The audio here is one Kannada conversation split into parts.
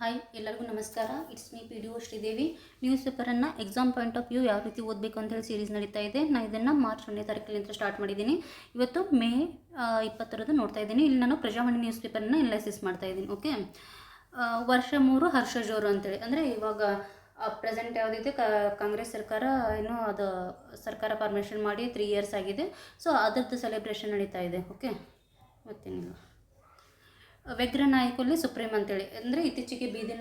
ಹಾಯ್ ಎಲ್ಲರಿಗೂ ನಮಸ್ಕಾರ. It's me P D O Sridevi. News ಪೇಪರನ್ನು ಎಕ್ಸಾಮ್ ಪಾಯಿಂಟ್ ಆಫ್ ವ್ಯೂ ಯಾವ ರೀತಿ ಓದಬೇಕು ಅಂತೇಳಿ ಸೀರೀಸ್ ನಡೀತಾ ಇದೆ. ನಾನು ಇದನ್ನು ಮಾರ್ಚ್ 1ನೇ ತಾರೀಕಿನಿಂದ ಸ್ಟಾರ್ಟ್ ಮಾಡಿದ್ದೀನಿ. ಇವತ್ತು ಮೇ 20ರಂದು ನೋಡ್ತಾ ಇದ್ದೀನಿ. ಇಲ್ಲಿ ನಾನು ಪ್ರಜಾವಾಣಿ ನ್ಯೂಸ್ ಪೇಪರನ್ನು ಅನಲೈಸಿಸ್ ಮಾಡ್ತಾ ಇದ್ದೀನಿ. ಓಕೆ, ವರ್ಷ 3 ಹರ್ಷ ಜೋರು ಅಂತೇಳಿ, ಅಂದರೆ ಇವಾಗ ಪ್ರೆಸೆಂಟ್ ಯಾವುದಿದೆ ಕಾಂಗ್ರೆಸ್ ಸರ್ಕಾರ ಏನೋ ಅದು ಸರ್ಕಾರ ಪರ್ಮಿಷನ್ ಮಾಡಿ 3 ಇಯರ್ಸ್ ಆಗಿದೆ. ಸೊ ಅದರದ್ದು ಸೆಲೆಬ್ರೇಷನ್ ನಡೀತಾ ಇದೆ. ಓಕೆ, ಮತ್ತೇನಿಲ್ಲ. ವ್ಯಗ್ರ ನಾಯಕಲ್ಲಿ ಸುಪ್ರೀಂ ಅಂತೇಳಿ, ಅಂದರೆ ಇತ್ತೀಚೆಗೆ ಬೀದಿ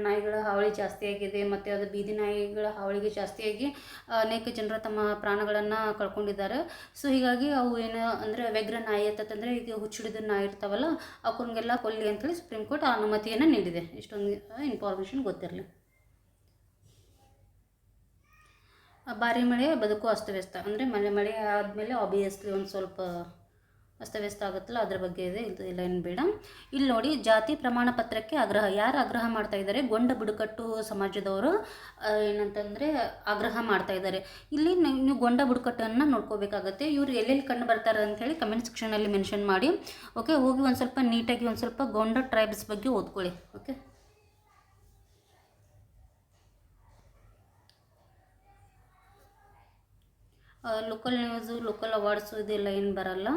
ನಾಯಿಗಳ ಹಾವಳಿ ಜಾಸ್ತಿ ಆಗಿದೆ. ಮತ್ತು ಅದು ಬೀದಿ ನಾಯಿಗಳ ಹಾವಳಿಗೆ ಜಾಸ್ತಿಯಾಗಿ ಅನೇಕ ಜನರು ತಮ್ಮ ಪ್ರಾಣಗಳನ್ನು ಕಳ್ಕೊಂಡಿದ್ದಾರೆ. ಸೊ ಹೀಗಾಗಿ ಅವು ಏನು ಅಂದರೆ ವ್ಯಗ್ರ ನಾಯಿ ಅಂತಂದರೆ ಈಗ ಹುಚ್ಚಿಡಿದ ನಾಯಿ ಇರ್ತಾವಲ್ಲ, ಅವಕ್ಕೊಂಗೆಲ್ಲ ಕೊಲ್ಲಿ ಅಂತೇಳಿ ಸುಪ್ರೀಂ ಕೋರ್ಟ್ ಅನುಮತಿಯನ್ನು ನೀಡಿದೆ. ಇಷ್ಟೊಂದು ಇನ್ಫಾರ್ಮೇಷನ್ ಗೊತ್ತಿರಲಿ. ಭಾರಿ ಮಳೆ ಬದುಕು ಅಸ್ತವ್ಯಸ್ತ, ಅಂದರೆ ಮಳೆ ಆದಮೇಲೆ ಆಬ್ವಿಯಸ್ಲಿ ಒಂದು ಸ್ವಲ್ಪ ಅಸ್ತವ್ಯಸ್ತ ಆಗುತ್ತಲ್ಲ, ಅದ್ರ ಬಗ್ಗೆ ಇದೆ. ಇಲ್ಲ ಏನು ಬೇಡ. ಇಲ್ಲಿ ನೋಡಿ, ಜಾತಿ ಪ್ರಮಾಣ ಪತ್ರಕ್ಕೆ ಆಗ್ರಹ. ಯಾರು ಆಗ್ರಹ ಮಾಡ್ತಾ ಇದ್ದಾರೆ? ಗೊಂಡ ಬುಡಕಟ್ಟು ಸಮಾಜದವರು ಏನಂತಂದರೆ ಆಗ್ರಹ ಮಾಡ್ತಾ ಇದ್ದಾರೆ. ಇಲ್ಲಿ ನೀವು ಗೊಂಡ ಬುಡಕಟ್ಟನ್ನು ನೋಡ್ಕೋಬೇಕಾಗತ್ತೆ. ಇವರು ಎಲ್ಲೆಲ್ಲಿ ಕಂಡು ಬರ್ತಾರೆ ಅಂಥೇಳಿ ಕಮೆಂಟ್ ಸೆಕ್ಷನಲ್ಲಿ ಮೆನ್ಷನ್ ಮಾಡಿ. ಓಕೆ, ಹೋಗಿ ಒಂದು ಸ್ವಲ್ಪ ನೀಟಾಗಿ ಒಂದು ಸ್ವಲ್ಪ ಗೊಂಡ ಟ್ರೈಬ್ಸ್ ಬಗ್ಗೆ ಓದ್ಕೊಳ್ಳಿ. Okay, local news, local awards ಇದೆಲ್ಲ ಏನು ಬರಲ್ಲ.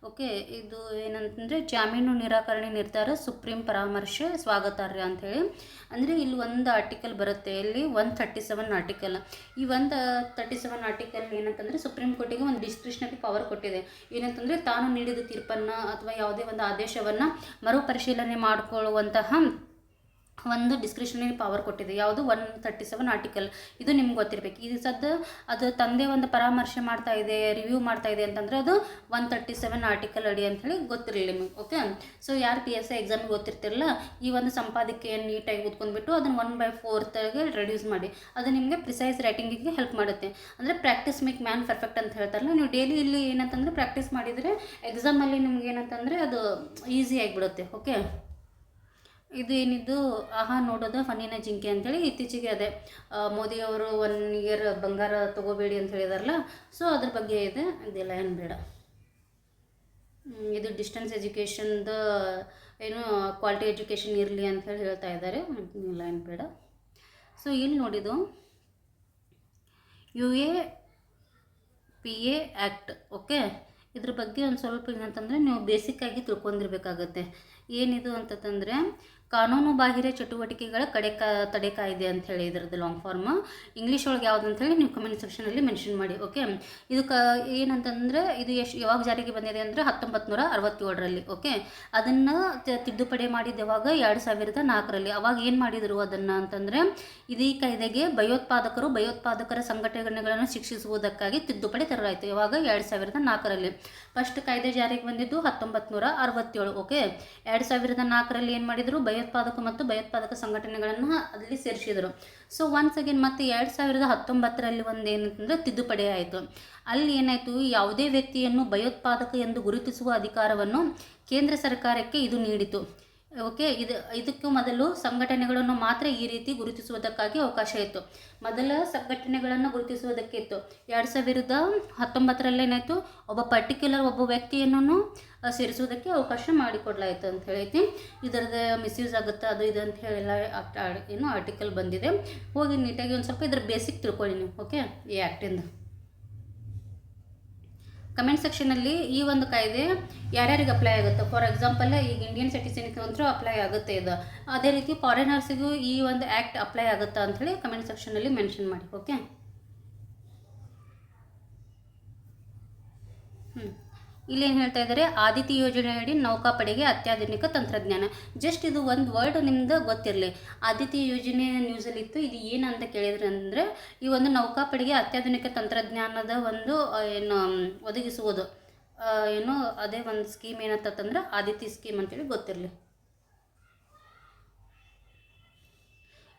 ಓಕೆ, ಇದು ಏನಂತಂದರೆ ಜಾಮೀನು ನಿರಾಕರಣೆ ನಿರ್ಧಾರ ಸುಪ್ರೀಂ ಪರಾಮರ್ಶೆ ಸ್ವಾಗತಾರ್ಹ ಅಂಥೇಳಿ. ಅಂದರೆ ಇಲ್ಲಿ ಒಂದು ಆರ್ಟಿಕಲ್ ಬರುತ್ತೆ, ಇಲ್ಲಿ 137 ಆರ್ಟಿಕಲ್. ಈ 137 ಆರ್ಟಿಕಲ್ ಏನಂತಂದರೆ ಸುಪ್ರೀಂ ಕೋರ್ಟಿಗೆ ಒಂದು ಡಿಸ್ಕ್ರಿಷನರಿ ಪವರ್ ಕೊಟ್ಟಿದೆ. ಏನಂತಂದರೆ ತಾನು ನೀಡಿದ ತೀರ್ಪನ್ನು ಅಥವಾ ಯಾವುದೇ ಒಂದು ಆದೇಶವನ್ನು ಮರುಪರಿಶೀಲನೆ ಮಾಡಿಕೊಳ್ಳುವಂತಹ ಒಂದು ಡಿಸ್ಕ್ರಿಷನರಿ ಪವರ್ ಕೊಟ್ಟಿದೆ. ಯಾವುದು? 137 ಆರ್ಟಿಕಲ್. ಇದು ನಿಮ್ಗೆ ಗೊತ್ತಿರಬೇಕು. ಇದು ಅದು ತಂದೆ ಒಂದು ಪರಾಮರ್ಶೆ ಮಾಡ್ತಾ ಇದೆ, ರಿವ್ಯೂ ಮಾಡ್ತಾ ಇದೆ ಅಂತಂದರೆ ಅದು 137 ಆರ್ಟಿಕಲ್ ಅಡಿ ಅಂಥೇಳಿ ಗೊತ್ತಿರಲಿ ನಿಮಗೆ. ಓಕೆ, ಸೊ ಯಾರು PSI ಎಕ್ಸಾಮಿಗೆ ಓದ್ತಿರ್ತಿರಲ್ಲ, ಈ ಒಂದು ಸಂಪಾದಕೀಯನ್ನು ನೀಟಾಗಿ ಓದ್ಕೊಂಡ್ಬಿಟ್ಟು ಅದನ್ನು 1/4 ರೆಡ್ಯೂಸ್ ಮಾಡಿ. ಅದು ನಿಮಗೆ ಪ್ರಿಸೈಸ್ ರೈಟಿಂಗಿಗೆ ಹೆಲ್ಪ್ ಮಾಡುತ್ತೆ. ಅಂದರೆ ಪ್ರಾಕ್ಟೀಸ್ ಮೇಕ್ ಮ್ಯಾನ್ ಪರ್ಫೆಕ್ಟ್ ಅಂತ ಹೇಳ್ತಾರಲ್ಲ, ನೀವು ಡೈಲಿ ಇಲ್ಲಿ ಏನಂತಂದರೆ ಪ್ರಾಕ್ಟೀಸ್ ಮಾಡಿದರೆ ಎಕ್ಸಾಮಲ್ಲಿ ನಿಮ್ಗೆ ಏನಂತಂದರೆ ಅದು ಈಸಿ ಆಗಿಬಿಡುತ್ತೆ. ಓಕೆ, ಇದು ಏನಿದ್ದು ಆಹಾ ನೋಡೋದು ಫನ್ನಿನ ಜಿಂಕೆ ಅಂತೇಳಿ ಇತ್ತೀಚೆಗೆ ಅದೇ ಮೋದಿಯವರು 1 ಇಯರ್ ಬಂಗಾರ ತೊಗೋಬೇಡಿ ಅಂತ ಹೇಳಿದಾರಲ್ಲ, ಸೊ ಅದ್ರ ಬಗ್ಗೆ ಇದೆ. ಇದೆಲ್ಲ ಏನು ಬೇಡ. ಇದು ಡಿಸ್ಟೆನ್ಸ್ ಎಜುಕೇಷನ್ದು ಏನು ಕ್ವಾಲಿಟಿ ಎಜುಕೇಷನ್ ಇರಲಿ ಅಂಥೇಳಿ ಹೇಳ್ತಾ ಇದ್ದಾರೆ. ಇಲ್ಲ ಏನು ಬೇಡ. ಸೊ ಇಲ್ಲಿ ನೋಡಿದ್ದು UAPA ಆ್ಯಕ್ಟ್. ಓಕೆ, ಇದ್ರ ಬಗ್ಗೆ ಒಂದು ಸ್ವಲ್ಪ ಏನಂತಂದರೆ ನೀವು ಬೇಸಿಕ್ಕಾಗಿ ತಿಳ್ಕೊಂಡಿರ್ಬೇಕಾಗತ್ತೆ. ಏನಿದು ಅಂತಂದರೆ ಕಾನೂನು ಬಾಹಿರ ಚಟುವಟಿಕೆಗಳ ತಡೆ ಕಾಯ್ದೆ ಅಂಥೇಳಿ ಇದ್ರದ್ದು ಲಾಂಗ್ ಫಾರ್ಮ್. ಇಂಗ್ಲೀಷ್ ಒಳಗೆ ಯಾವುದು ಅಂಥೇಳಿ ನೀವು ಕಮೆಂಟ್ ಸೆಕ್ಷನಲ್ಲಿ ಮೆನ್ಷನ್ ಮಾಡಿ. ಓಕೆ, ಇದು ಏನಂತಂದರೆ ಇದು ಯಾವಾಗ ಜಾರಿಗೆ ಬಂದಿದೆ ಅಂದರೆ 1967ರಲ್ಲಿ. ಓಕೆ, ಅದನ್ನು ತಿದ್ದುಪಡಿ ಮಾಡಿದ್ದು ಯಾವಾಗ? 2004ರಲ್ಲಿ. ಅವಾಗ ಏನು ಮಾಡಿದರು ಅದನ್ನು ಅಂತಂದರೆ, ಈ ಕಾಯ್ದೆಗೆ ಭಯೋತ್ಪಾದಕರ ಸಂಘಟನೆಗಳನ್ನು ಶಿಕ್ಷಿಸುವುದಕ್ಕಾಗಿ ತಿದ್ದುಪಡಿ ತರಲಾಯಿತು. ಯಾವಾಗ? 2004ರಲ್ಲಿ. ಫಸ್ಟ್ ಕಾಯ್ದೆ ಜಾರಿಗೆ ಬಂದಿದ್ದು 1967. ಓಕೆ, 2004ರಲ್ಲಿ ಏನು ಮಾಡಿದರು? ಭಯೋತ್ಪಾದಕ ಮತ್ತು ಭಯೋತ್ಪಾದಕ ಸಂಘಟನೆಗಳನ್ನು ಅಲ್ಲಿ ಸೇರಿಸಿದರು. ಸೊ ಒನ್ಸ್ ಅಗೇನ್ ಮತ್ತೆ 2019ರಲ್ಲಿ ಒಂದು ಏನಂತಂದರೆ ತಿದ್ದುಪಡಿ ಆಯಿತು. ಅಲ್ಲಿ ಏನಾಯಿತು? ಯಾವುದೇ ವ್ಯಕ್ತಿಯನ್ನು ಭಯೋತ್ಪಾದಕ ಎಂದು ಗುರುತಿಸುವ ಅಧಿಕಾರವನ್ನು ಕೇಂದ್ರ ಸರ್ಕಾರಕ್ಕೆ ಇದು ನೀಡಿತು. ಓಕೆ, ಇದಕ್ಕೂ ಮೊದಲು ಸಂಘಟನೆಗಳನ್ನು ಮಾತ್ರ ಈ ರೀತಿ ಗುರುತಿಸುವುದಕ್ಕಾಗಿ ಅವಕಾಶ ಇತ್ತು. ಮೊದಲ ಸಂಘಟನೆಗಳನ್ನು ಗುರುತಿಸುವುದಕ್ಕೆ ಇತ್ತು. 2019ರಲ್ಲಿ ಏನಾಯಿತು? ಒಬ್ಬ ವ್ಯಕ್ತಿಯನ್ನು ಸೇರಿಸುವುದಕ್ಕೆ ಅವಕಾಶ ಮಾಡಿಕೊಡ್ಲಾಯಿತು ಅಂತ ಹೇಳೈತಿ. ಇದರದ್ದು ಮಿಸ್ಯೂಸ್ ಆಗುತ್ತೆ ಅದು ಇದು ಅಂತ ಹೇಳಿಲ್ಲ ಏನು ಆರ್ಟಿಕಲ್ ಬಂದಿದೆ. ಹೋಗಿ ನೀಟಾಗಿ ಒಂದು ಸ್ವಲ್ಪ ಇದ್ರ ಬೇಸಿಕ್ ತಿಳ್ಕೊಳ್ಳಿ ನೀವು. ಓಕೆ, ಈ ಆ್ಯಕ್ಟಿಂದ ಕಮೆಂಟ್ ಸೆಕ್ಷನಲ್ಲಿ ಈ ಒಂದು ಕಾಯ್ದೆ ಯಾರ್ಯಾರಿಗೆ ಅಪ್ಲೈ ಆಗುತ್ತೆ. ಫಾರ್ ಎಕ್ಸಾಂಪಲ್ ಈಗ ಇಂಡಿಯನ್ ಸಿಟಿಸನ್ಗೆ ಅಂತೂ ಅಪ್ಲೈ ಆಗುತ್ತೆ ಇದು. ಅದೇ ರೀತಿ ಫಾರಿನರ್ಸಿಗೂ ಈ ಒಂದು ಆ್ಯಕ್ಟ್ ಅಪ್ಲೈ ಆಗುತ್ತಾ ಅಂಥೇಳಿ ಕಮೆಂಟ್ ಸೆಕ್ಷನಲ್ಲಿ ಮೆನ್ಷನ್ ಮಾಡಿ. ಓಕೆ, ಇಲ್ಲೇನು ಹೇಳ್ತಾ ಇದ್ದಾರೆ? ಆದಿತ್ಯ ಯೋಜನೆಯಡಿ ನೌಕಾಪಡೆಗೆ ಅತ್ಯಾಧುನಿಕ ತಂತ್ರಜ್ಞಾನ. ಜಸ್ಟ್ ಇದು ಒಂದು ವರ್ಡ್ ನಿಮ್ದು ಗೊತ್ತಿರಲಿ. ಆದಿತ್ಯ ಯೋಜನೆ ನ್ಯೂಸಲ್ಲಿತ್ತು. ಇದು ಏನಂತ ಕೇಳಿದ್ರೆ ಅಂದರೆ, ಈ ಒಂದು ನೌಕಾಪಡೆಗೆ ಅತ್ಯಾಧುನಿಕ ತಂತ್ರಜ್ಞಾನದ ಒಂದು ಏನು ಒದಗಿಸುವುದು ಏನು ಅದೇ ಒಂದು ಸ್ಕೀಮ್ ಏನಂತಂದ್ರೆ ಆದಿತ್ಯ ಸ್ಕೀಮ್ ಅಂತೇಳಿ ಗೊತ್ತಿರಲಿ.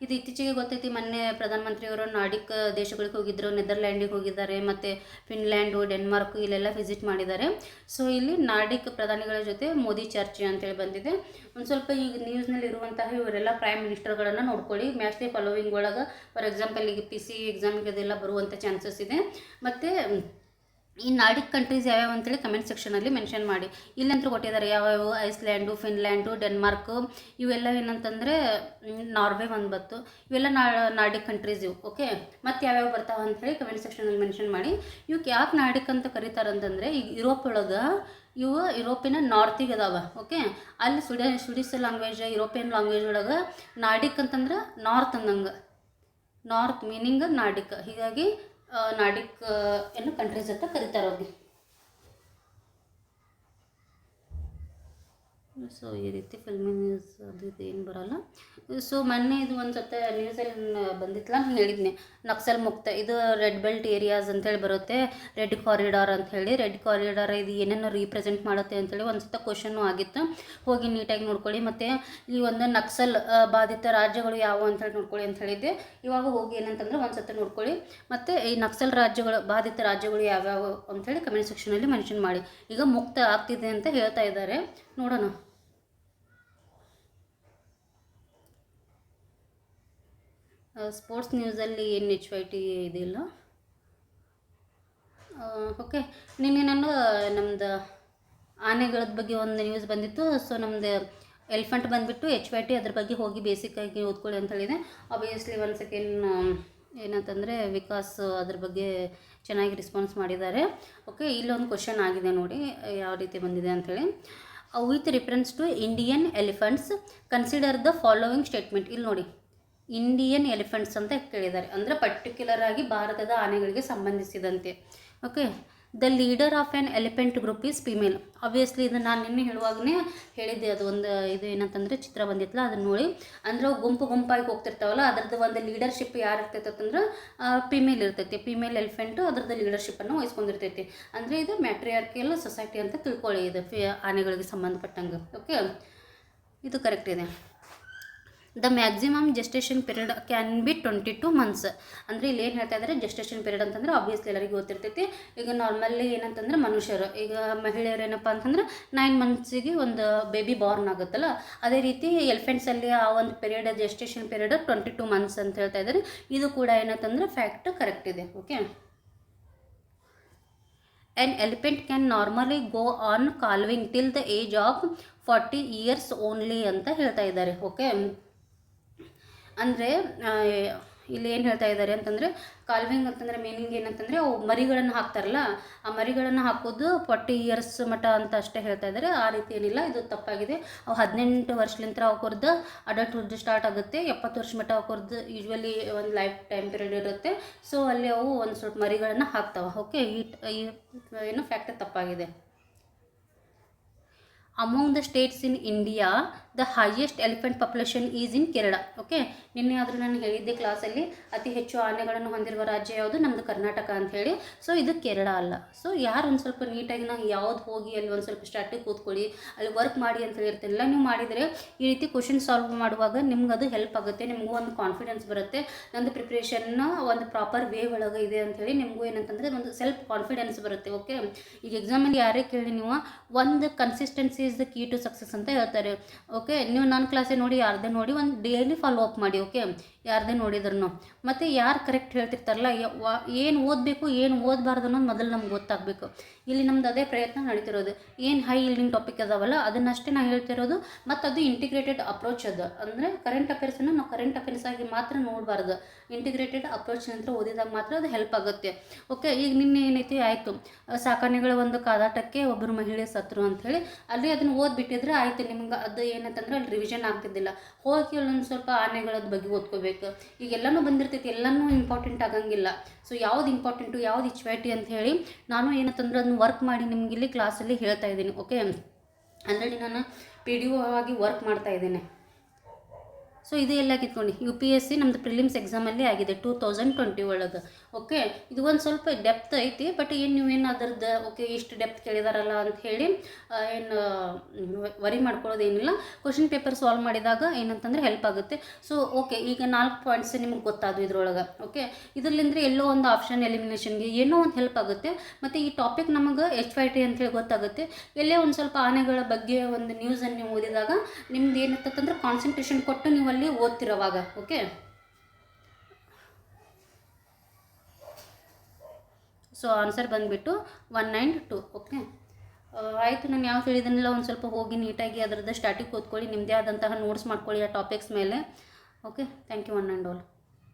ಇದು ಇತ್ತೀಚೆಗೆ ಗೊತ್ತೈತಿ. ಮೊನ್ನೆ ಪ್ರಧಾನಮಂತ್ರಿಯವರು ನಾರ್ಡಿಕ್ ದೇಶಗಳಿಗೆ ಹೋಗಿದ್ದರು, ನೆದರ್ಲ್ಯಾಂಡಿಗೆ ಹೋಗಿದ್ದಾರೆ, ಮತ್ತು ಫಿನ್ಲ್ಯಾಂಡು, ಡೆನ್ಮಾರ್ಕ್ ಇಲ್ಲೆಲ್ಲ ವಿಸಿಟ್ ಮಾಡಿದ್ದಾರೆ. ಸೊ ಇಲ್ಲಿ ನಾರ್ಡಿಕ್ ಪ್ರಧಾನಿಗಳ ಜೊತೆ ಮೋದಿ ಚರ್ಚೆ ಅಂತೇಳಿ ಬಂದಿದೆ. ಒಂದು ಸ್ವಲ್ಪ ಈಗ ನ್ಯೂಸ್ನಲ್ಲಿ ಇರುವಂತಹ ಇವರೆಲ್ಲ ಪ್ರೈಮ್ ಮಿನಿಸ್ಟರ್ಗಳನ್ನು ನೋಡ್ಕೊಳ್ಳಿ. ಮ್ಯಾಚ್ ದಿ ಫಾಲೋವಿಂಗ್ ಒಳಗೆ ಫಾರ್ ಎಕ್ಸಾಂಪಲ್ ಈಗ PC ಎಕ್ಸಾಮಿಗೆ ಅದೆಲ್ಲ ಬರುವಂಥ ಚಾನ್ಸಸ್ ಇದೆ. ಮತ್ತು ಈ ನಾರ್ಡಿಕ್ ಕಂಟ್ರೀಸ್ ಯಾವ್ಯಾವ ಅಂತೇಳಿ ಕಮೆಂಟ್ ಸೆಕ್ಷನಲ್ಲಿ ಮೆನ್ಷನ್ ಮಾಡಿ. ಇಲ್ಲಂತೂ ಕೊಟ್ಟಿದ್ದಾರೆ ಯಾವ್ಯಾವ: ಐಸ್ಲ್ಯಾಂಡು, ಫಿನ್ಲ್ಯಾಂಡು, ಡೆನ್ಮಾರ್ಕು, ಇವೆಲ್ಲ ಏನಂತಂದರೆ ನಾರ್ವೆ ಒಂದು ಬತ್ತು. ಇವೆಲ್ಲ ನಾರ್ಡಿಕ್ ಕಂಟ್ರೀಸ್ ಇವು. ಓಕೆ, ಮತ್ತು ಯಾವ್ಯಾವ ಬರ್ತಾವೆ ಅಂಥೇಳಿ ಕಮೆಂಟ್ ಸೆಕ್ಷನಲ್ಲಿ ಮೆನ್ಷನ್ ಮಾಡಿ. ಇವಕ್ಕೆ ಯಾಕೆ ನಾರ್ಡಿಕ್ ಅಂತ ಕರೀತಾರಂತಂದರೆ, ಈಗ ಯುರೋಪ್ ಒಳಗೆ ಇವು ಯುರೋಪಿನ ನಾರ್ತಿಗೆ ಅದಾವೆ. ಓಕೆ, ಅಲ್ಲಿ ಸ್ವಿಡಿಷ್ ಲ್ಯಾಂಗ್ವೇಜ್, ಯುರೋಪಿಯನ್ ಲ್ಯಾಂಗ್ವೇಜ್ ಒಳಗೆ ನಾರ್ಡಿಕ್ ಅಂತಂದ್ರೆ ನಾರ್ತ್ ಅಂದಂಗೆ, ನಾರ್ತ್ ಮೀನಿಂಗ್ ನಾರ್ಡಿಕ್. ಹೀಗಾಗಿ ನಾರ್ಡಿಕ್ ಏನು ಕಂಟ್ರೀಸ್ ಅಂತ ಕರೀತಾರೆ ಅವ್ರಿಗೆ. ಸೊ ಈ ರೀತಿ ಫಿಲ್ಮಿ ನ್ಯೂಸ್ ಅದು ಇದು ಏನು ಬರೋಲ್ಲ. ಸೊ ಮೊನ್ನೆ ಇದು ಒಂದು ಸತ್ತ ನ್ಯೂಸಲ್ಲಿ ಬಂದಿತ್ತಲ್ಲ, ನಾನು ಹೇಳಿದ್ನೆ ನಕ್ಸಲ್ ಮುಕ್ತ, ಇದು ರೆಡ್ ಬೆಲ್ಟ್ ಏರಿಯಾಸ್ ಅಂತೇಳಿ ಬರುತ್ತೆ, ರೆಡ್ ಕಾರಿಡಾರ್ ಅಂಥೇಳಿ. ರೆಡ್ ಕಾರಿಡಾರ್ ಇದು ಏನೇನು ರೀಪ್ರೆಸೆಂಟ್ ಮಾಡುತ್ತೆ ಅಂಥೇಳಿ ಒಂದು ಸತ ಕ್ವಶನ್ನು ಆಗಿತ್ತು. ಹೋಗಿ ನೀಟಾಗಿ ನೋಡ್ಕೊಳ್ಳಿ. ಮತ್ತು ಈ ಒಂದು ನಕ್ಸಲ್ ಬಾಧಿತ ರಾಜ್ಯಗಳು ಯಾವುವು ಅಂತೇಳಿ ನೋಡ್ಕೊಳ್ಳಿ ಅಂತ ಹೇಳಿದ್ದೆ. ಇವಾಗ ಹೋಗಿ ಏನಂತಂದ್ರೆ ಒಂದು ಸತ ನೋಡ್ಕೊಳ್ಳಿ. ಮತ್ತು ಈ ನಕ್ಸಲ್ ರಾಜ್ಯಗಳು ಬಾಧಿತ ರಾಜ್ಯಗಳು ಯಾವ್ಯಾವು ಅಂಥೇಳಿ ಕಮೆಂಟ್ ಸೆಕ್ಷನಲ್ಲಿ ಮೆನ್ಷನ್ ಮಾಡಿ. ಈಗ ಮುಕ್ತ ಆಗ್ತಿದೆ ಅಂತ ಹೇಳ್ತಾ ಇದ್ದಾರೆ, ನೋಡೋಣ. ಸ್ಪೋರ್ಟ್ಸ್ ನ್ಯೂಸಲ್ಲಿ ಏನು HYT ಇದಿಲ್ಲ. ಓಕೆ, ನಿನ್ನೆ ನಾನು ನಮ್ಮದು ಆನೆಗಳದ ಬಗ್ಗೆ ಒಂದು ನ್ಯೂಸ್ ಬಂದಿತ್ತು. ಸೊ ನಮ್ಮದು ಎಲಿಫೆಂಟ್ ಬಂದುಬಿಟ್ಟು HYT, ಅದ್ರ ಬಗ್ಗೆ ಹೋಗಿ ಬೇಸಿಕ್ಕಾಗಿ ಓದ್ಕೊಳ್ಳಿ ಅಂತ ಹೇಳಿದೆ. ಆಬ್ವಿಯಸ್ಲಿ ಒಂದು ಸೆಕೆಂಡ್ ಏನಂತಂದರೆ ವಿಕಾಸ್ ಅದ್ರ ಬಗ್ಗೆ ಚೆನ್ನಾಗಿ ರೆಸ್ಪಾನ್ಸ್ ಮಾಡಿದ್ದಾರೆ. ಓಕೆ, ಇಲ್ಲೊಂದು ಕ್ವಶನ್ ಆಗಿದೆ ನೋಡಿ ಯಾವ ರೀತಿ ಬಂದಿದೆ ಅಂಥೇಳಿ. With reference to Indian elephants consider the following statement. ಇಲ್ಲಿ ನೋಡಿ, ಇಂಡಿಯನ್ ಎಲಿಫೆಂಟ್ಸ್ ಅಂತ ಕೇಳಿದ್ದಾರೆ, ಅಂದರೆ ಪರ್ಟಿಕ್ಯುಲರ್ ಆಗಿ ಭಾರತದ ಆನೆಗಳಿಗೆ ಸಂಬಂಧಿಸಿದಂತೆ. Okay, the leader of an elephant group is female. Obviously ಇದು ನಾನು ನಿನ್ನೆ ಹೇಳುವಾಗಲೇ ಹೇಳಿದ್ದೆ, ಅದು ಒಂದು ಇದು ಏನಂತಂದರೆ ಚಿತ್ರ ಬಂದಿತ್ತಲ್ಲ, ಅದನ್ನು ನೋಡಿ. ಅಂದರೆ ಅವು ಗುಂಪಾಗಿ ಹೋಗ್ತಿರ್ತಾವಲ್ಲ, ಅದ್ರದ್ದು ಒಂದು ಲೀಡರ್ಶಿಪ್ ಯಾರು ಇರ್ತೈತೆ ಅಂತಂದ್ರೆ ಫಿಮೇಲ್ ಇರ್ತೈತಿ. ಫಿಮೇಲ್ ಎಲಿಫೆಂಟು ಅದ್ರದ್ದು ಲೀಡರ್ಶಿಪ್ಪನ್ನು ವಹಿಸ್ಕೊಂಡಿರ್ತೈತಿ. ಅಂದರೆ ಇದು ಮ್ಯಾಟ್ರಿಯಾರ್ಕಿಯಲ್ ಸೊಸೈಟಿ ಅಂತ ತಿಳ್ಕೊಳ್ಳಿ, ಇದು ಆನೆಗಳಿಗೆ ಸಂಬಂಧಪಟ್ಟಂಗೆ. ಓಕೆ, ಇದು ಕರೆಕ್ಟ್ ಇದೆ. The maximum gestation period can be 22 months. ಅಂದರೆ ಇಲ್ಲಿ ಏನು ಹೇಳ್ತಾ ಇದ್ದಾರೆ, ಜೆಸ್ಟೇಷನ್ ಪೀರಿಯಡ್ ಅಂತಂದ್ರೆ ಆಬ್ವಿಯಸ್ಲಿ ಎಲ್ಲರಿಗೂ ಗೊತ್ತಿರ್ತೈತಿ. ಈಗ ನಾರ್ಮಲಿ ಏನಂತಂದ್ರೆ ಮನುಷ್ಯರು, ಈಗ ಮಹಿಳೆಯರು ಏನಪ್ಪ ಅಂತಂದ್ರೆ 9 months ಒಂದು ಬೇಬಿ ಬಾರ್ನ್ ಆಗುತ್ತಲ್ಲ, ಅದೇ ರೀತಿ ಎಲಿಫೆಂಟ್ಸಲ್ಲಿ ಆ ಒಂದು ಪೀರಿಯಡ್, ಜೆಸ್ಟೇಷನ್ ಪೀರಿಯಡ್ 22 months ಅಂತ ಹೇಳ್ತಾ ಇದ್ದಾರೆ. ಇದು ಕೂಡ ಏನಂತಂದ್ರೆ ಫ್ಯಾಕ್ಟ್ ಕರೆಕ್ಟ್ ಇದೆ. Okay, an elephant can normally go on calving till the age of 40 years only ಅಂತ ಹೇಳ್ತಾ ಇದ್ದಾರೆ. ಓಕೆ, ಅಂದರೆ ಇಲ್ಲಿ ಏನು ಹೇಳ್ತಾ ಇದ್ದಾರೆ ಅಂತಂದರೆ, ಕಾಲ್ವಿಂಗ್ ಅಂತಂದರೆ ಮೀನಿಂಗ್ ಏನಂತಂದರೆ ಅವು ಮರಿಗಳನ್ನು ಹಾಕ್ತಾರಲ್ಲ, ಆ ಮರಿಗಳನ್ನು ಹಾಕೋದು 40 years ಮಟ್ಟ ಅಂತ ಅಷ್ಟೇ ಹೇಳ್ತಾ ಇದ್ದಾರೆ. ಆ ರೀತಿ ಏನಿಲ್ಲ, ಇದು ತಪ್ಪಾಗಿದೆ. ಅವು 18 ವರ್ಷಲಿಂದ ಅವ್ರದ್ದು ಅಡಲ್ಟ್ಹುಡ್ ಸ್ಟಾರ್ಟ್ ಆಗುತ್ತೆ. 70 ವರ್ಷ ಮಟ್ಟ ಅವ್ರದ್ದು ಯೂಶ್ವಲಿ ಒಂದು ಲೈಫ್ ಟೈಮ್ ಪೀರಿಯಡ್ ಇರುತ್ತೆ. ಸೊ ಅಲ್ಲಿ ಅವು ಒಂದು ಸ್ವಲ್ಪ ಮರಿಗಳನ್ನು ಹಾಕ್ತಾವೆ. ಓಕೆ, ಏನು ಫ್ಯಾಕ್ಟ್ ತಪ್ಪಾಗಿದೆ. Among the States in India the highest elephant population is in Kerala. Okay, ನಿನ್ನೆ ಆದರೂ ನಾನು ಹೇಳಿದ್ದೆ ಕ್ಲಾಸಲ್ಲಿ, ಅತಿ ಹೆಚ್ಚು ಆನೆಗಳನ್ನು ಹೊಂದಿರುವ ರಾಜ್ಯ ಯಾವುದು, ನಮ್ಮದು ಕರ್ನಾಟಕ ಅಂಥೇಳಿ. ಸೊ ಇದು ಕೇರಳ ಅಲ್ಲ. ಸೊ ಯಾರು ಒಂದು ಸ್ವಲ್ಪ ನೀಟಾಗಿ ನಾವು ಯಾವ್ದು ಹೋಗಿ ಅಲ್ಲಿ ಒಂದು ಸ್ವಲ್ಪ ಸ್ಟಾರ್ಟಿಗೆ ಕೂತ್ಕೊಳ್ಳಿ, ಅಲ್ಲಿ ವರ್ಕ್ ಮಾಡಿ ಅಂತ ಹೇಳಿರ್ತಿಲ್ಲ, ನೀವು ಮಾಡಿದರೆ ಈ ರೀತಿ ಕ್ವಶನ್ ಸಾಲ್ವ್ ಮಾಡುವಾಗ ನಿಮ್ಗೆ ಅದು ಹೆಲ್ಪ್ ಆಗುತ್ತೆ. ನಿಮಗೂ ಒಂದು ಕಾನ್ಫಿಡೆನ್ಸ್ ಬರುತ್ತೆ, ನಂದು ಪ್ರಿಪ್ರೇಷನ್ನ ಒಂದು ಪ್ರಾಪರ್ ವೇ ಒಳಗೆ ಇದೆ ಅಂಥೇಳಿ ನಿಮಗೂ ಏನಂತಂದರೆ ಒಂದು ಸೆಲ್ಫ್ ಕಾನ್ಫಿಡೆನ್ಸ್ ಬರುತ್ತೆ. ಓಕೆ, ಈಗ ಎಕ್ಸಾಮಲ್ಲಿ ಯಾರೇ ಕೇಳಿ ನೀವು ಒಂದು consistency is the key to success ಅಂತ ಹೇಳ್ತಾರೆ. ಓಕೆ, ನೀವು ನನ್ನ ಕ್ಲಾಸೇ ನೋಡಿ, ಯಾರದೇ ನೋಡಿ ಒಂದು ಡೈಲಿ ಫಾಲೋ ಅಪ್ ಮಾಡಿ. ಓಕೆ, ಯಾರದೇ ನೋಡಿದ್ರು ಮತ್ತು ಯಾರು ಕರೆಕ್ಟ್ ಹೇಳ್ತಿರ್ತಾರಲ್ಲ, ಏನು ಓದಬೇಕು ಏನು ಓದಬಾರ್ದು ಅನ್ನೋದು ಮೊದಲು ನಮ್ಗೆ ಗೊತ್ತಾಗಬೇಕು. ಇಲ್ಲಿ ನಮ್ದು ಅದೇ ಪ್ರಯತ್ನ ನಡೀತಿರೋದು. ಏನು ಹೈ ಇಲ್ಡಿಂಗ್ ಟಾಪಿಕ್ ಅದಾವಲ್ಲ ಅದನ್ನಷ್ಟೇ ನಾನು ಹೇಳ್ತಿರೋದು. ಮತ್ತು ಅದು ಇಂಟಿಗ್ರೇಟೆಡ್ ಅಪ್ರೋಚ್ ಅದು, ಅಂದರೆ ಕರೆಂಟ್ ಅಫೇರ್ಸನ್ನು ನಾವು ಕರೆಂಟ್ ಅಫೇರ್ಸ್ ಆಗಿ ಮಾತ್ರ ನೋಡಬಾರ್ದು, ಇಂಟಿಗ್ರೇಟೆಡ್ ಅಪ್ರೋಚ್ ನಂತರ ಓದಿದಾಗ ಮಾತ್ರ ಅದು ಹೆಲ್ಪ್ ಆಗುತ್ತೆ. ಓಕೆ, ಈಗ ನಿನ್ನೆ ಏನೈತಿ ಆಯಿತು, ಸಾಕಾಣೆಗಳ ಒಂದು ಕಾದಾಟಕ್ಕೆ ಒಬ್ಬರು ಮಹಿಳೆ ಸತ್ರು ಅಂಥೇಳಿ, ಅಲ್ಲಿ ಅದನ್ನು ಓದ್ಬಿಟ್ಟಿದ್ರೆ ಆಯಿತು, ನಿಮ್ಗೆ ಅದು ಏನಂತಂದ್ರೆ ಅಲ್ಲಿ ರಿವಿಷನ್ ಆಗ್ತಿದ್ದಿಲ್ಲ. ಹೋಗಿ ಅಲ್ಲೊಂದು ಸ್ವಲ್ಪ ಆನೆಗಳದ ಬಗ್ಗೆ ಓದ್ಕೋಬೇಕು. ಈಗ ಎಲ್ಲನೂ ಬಂದಿರ್ತೈತಿ, ಎಲ್ಲನೂ ಇಂಪಾರ್ಟೆಂಟ್ ಆಗಂಗಿಲ್ಲ. ಸೊ ಯಾವ್ದು ಇಂಪಾರ್ಟೆಂಟು, ಯಾವ್ದು HYT ಅಂತ ಹೇಳಿ ನಾನು ಏನಂತಂದ್ರೆ ಅದನ್ನು ವರ್ಕ್ ಮಾಡಿ ನಿಮ್ಗೆ ಇಲ್ಲಿ ಕ್ಲಾಸಲ್ಲಿ ಹೇಳ್ತಾ ಇದ್ದೀನಿ. ಓಕೆ, ಆಲ್ರೆಡಿ ನಾನು PDO ಆಗಿ ವರ್ಕ್ ಮಾಡ್ತಾ ಇದ್ದೇನೆ. ಸೊ ಇದು ಎಲ್ಲ ಕಿತ್ಕೊಂಡು UPSC ನಮ್ಮದು ಪ್ರಿಲಿಮ್ಸ್ ಎಕ್ಸಾಮಲ್ಲಿ ಆಗಿದೆ 2020 ಒಳಗೆ. ಓಕೆ, ಇದು ಒಂದು ಸ್ವಲ್ಪ ಡೆಪ್ತ್ ಐತಿ, ಬಟ್ ಏನು ನೀವೇನು ಅದರದ್ದು ಓಕೆ ಇಷ್ಟು ಡೆಪ್ತ್ ಕೇಳಿದಾರಲ್ಲ ಅಂತ ಹೇಳಿ ಏನು ವರಿ ಮಾಡ್ಕೊಳ್ಳೋದೇನಿಲ್ಲ. ಕ್ವಶನ್ ಪೇಪರ್ ಸಾಲ್ವ್ ಮಾಡಿದಾಗ ಏನಂತಂದರೆ ಹೆಲ್ಪ್ ಆಗುತ್ತೆ. ಸೊ ಓಕೆ, ಈಗ 4 ಪಾಯಿಂಟ್ಸ್ ನಿಮ್ಗೆ ಗೊತ್ತಾದವು ಇದ್ರೊಳಗೆ. ಓಕೆ, ಇದರಲ್ಲಿಂದ ಎಲ್ಲೋ ಒಂದು ಆಪ್ಷನ್ ಎಲಿಮಿನೇಷನ್ಗೆ ಏನೋ ಒಂದು ಹೆಲ್ಪ್ ಆಗುತ್ತೆ. ಮತ್ತು ಈ ಟಾಪಿಕ್ ನಮಗೆ HYT ಅಂತೇಳಿ ಗೊತ್ತಾಗುತ್ತೆ. ಎಲ್ಲೇ ಒಂದು ಸ್ವಲ್ಪ ಆನೆಗಳ ಬಗ್ಗೆ ಒಂದು ನ್ಯೂಸನ್ನು ನೀವು ಓದಿದಾಗ ನಿಮ್ದು ಏನಿರ್ತಂದ್ರೆ ಕಾನ್ಸಂಟ್ರೇಷನ್ ಕೊಟ್ಟು ನೀವು ಅಲ್ಲಿ ಓದ್ತಿರೋವಾಗ. ಓಕೆ, ಸೊ ಆನ್ಸರ್ ಬಂದುಬಿಟ್ಟು 1 and 2. ಓಕೆ, ಆಯಿತು. ನಾನು ಯಾವ ಹೇಳಿದನಿಲ್ಲ ಒಂದು ಸ್ವಲ್ಪ ಹೋಗಿ ನೀಟಾಗಿ ಅದರದ್ದು ಸ್ಟಾಟಿಕ್ ಓದ್ಕೊಳ್ಳಿ, ನಿಮ್ಮದೇ ಆದಂತಹ ನೋಟ್ಸ್ ಮಾಡ್ಕೊಳ್ಳಿ ಆ ಟಾಪಿಕ್ಸ್ ಮೇಲೆ. Okay, thank you one and all.